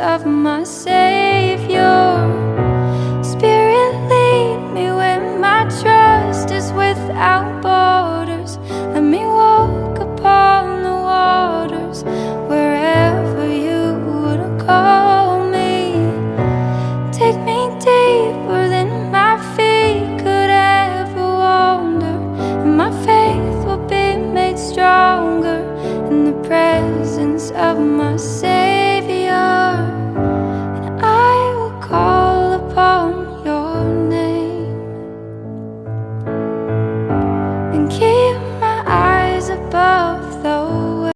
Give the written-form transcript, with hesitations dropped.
of my Savior. Spirit, lead me where my trust is without borders. Let me walk upon the waters wherever you would call me. Take me deeper than my feet could ever wander, and my faith will be made stronger in the presence of my Savior.